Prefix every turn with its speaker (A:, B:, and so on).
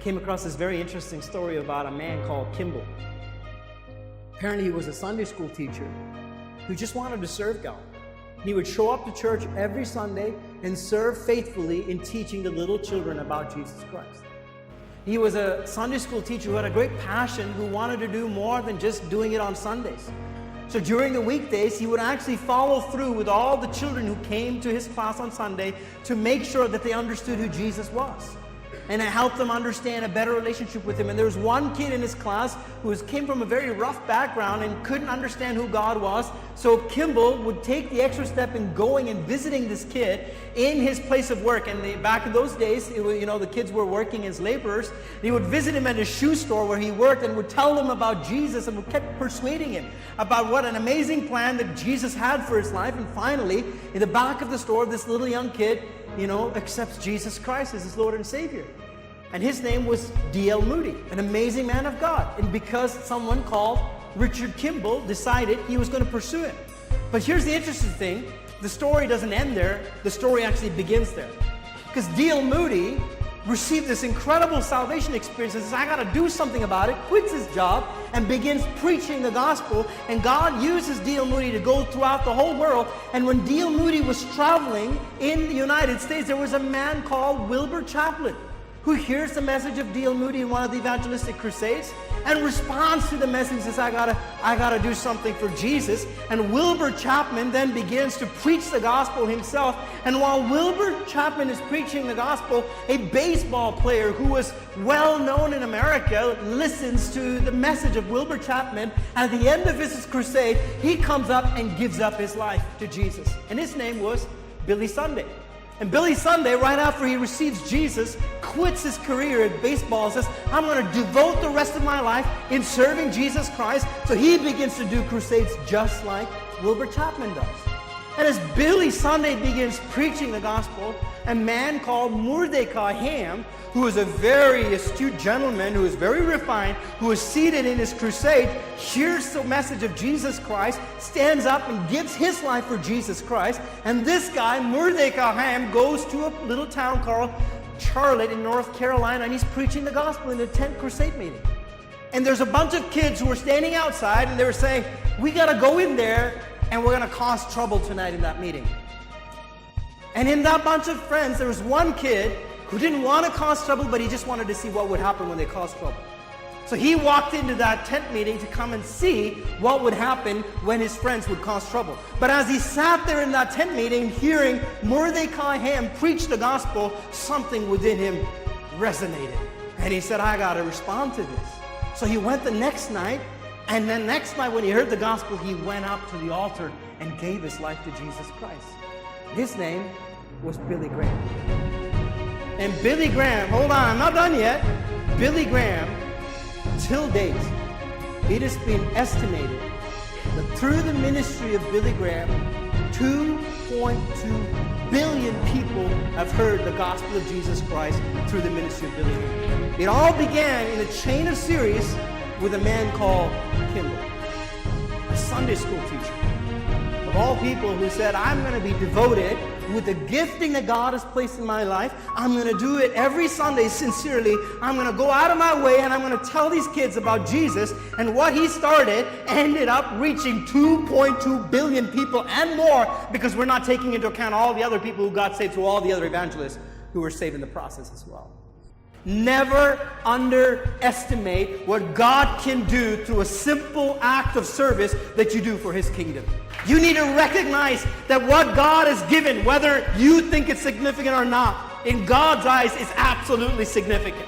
A: came across this very interesting story about a man called Kimball. Apparently he was a Sunday school teacher who just wanted to serve God. He would show up to church every Sunday and serve faithfully in teaching the little children about Jesus Christ. He was a Sunday school teacher who had a great passion, who wanted to do more than just doing it on Sundays. So during the weekdays, he would actually follow through with all the children who came to his class on Sunday to make sure that they understood who Jesus was, and to help them understand a better relationship with him. And there was one kid in his class who came from a very rough background and couldn't understand who God was. So Kimball would take the extra step in going and visiting this kid in his place of work. And back in those days, the kids were working as laborers. He would visit him at his shoe store where he worked and would tell them about Jesus, and would kept persuading him about what an amazing plan that Jesus had for his life. And finally, in the back of the store, this little young kid accepts Jesus Christ as his Lord and Savior. And his name was D.L. Moody, an amazing man of God. And because someone called Richard Kimball decided he was going to pursue him. But here's the interesting thing. The story doesn't end there. The story actually begins there. Because D.L. Moody received this incredible salvation experience and says, I got to do something about it, quits his job, and begins preaching the gospel. And God uses D.L. Moody to go throughout the whole world. And when D.L. Moody was traveling in the United States, there was a man called Wilbur Chaplin who hears the message of D.L. Moody in one of the evangelistic crusades and responds to the message and says, I gotta do something for Jesus. And Wilbur Chapman then begins to preach the gospel himself. And while Wilbur Chapman is preaching the gospel, a baseball player who was well known in America listens to the message of Wilbur Chapman. At the end of his crusade, he comes up and gives up his life to Jesus. And his name was Billy Sunday. And Billy Sunday, right after he receives Jesus, quits his career at baseball and says, I'm going to devote the rest of my life in serving Jesus Christ. So he begins to do crusades just like Wilbur Chapman does. And as Billy Sunday begins preaching the gospel, a man called Mordecai Ham, who is a very astute gentleman, who is very refined, who is seated in his crusade, hears the message of Jesus Christ, stands up and gives his life for Jesus Christ. And this guy, Mordecai Ham, goes to a little town called Charlotte in North Carolina, and he's preaching the gospel in a tent crusade meeting. And there's a bunch of kids who were standing outside, and they were saying, we got to go in there, and we're going to cause trouble tonight in that meeting. And in that bunch of friends, there was one kid who didn't want to cause trouble, but he just wanted to see what would happen when they caused trouble. So he walked into that tent meeting to come and see what would happen when his friends would cause trouble. But as he sat there in that tent meeting, hearing Mordecai Ham preach the gospel, something within him resonated. And he said, I got to respond to this. So he went the next night, and then next night when he heard the gospel, he went up to the altar and gave his life to Jesus Christ. His name was Billy Graham. And Billy Graham, hold on, I'm not done yet. Billy Graham, till date, it has been estimated that through the ministry of Billy Graham, 2.2 billion people have heard the gospel of Jesus Christ through the ministry of Billy Graham. It all began in a chain of series with a man called Kimball, a Sunday school teacher. Of all people, who said, I'm going to be devoted with the gifting that God has placed in my life. I'm going to do it every Sunday sincerely. I'm going to go out of my way and I'm going to tell these kids about Jesus. And what he started ended up reaching 2.2 billion people and more, because we're not taking into account all the other people who got saved through all the other evangelists who were saved in the process as well. Never underestimate what God can do through a simple act of service that you do for his kingdom. You need to recognize that what God has given, whether you think it's significant or not, in God's eyes is absolutely significant.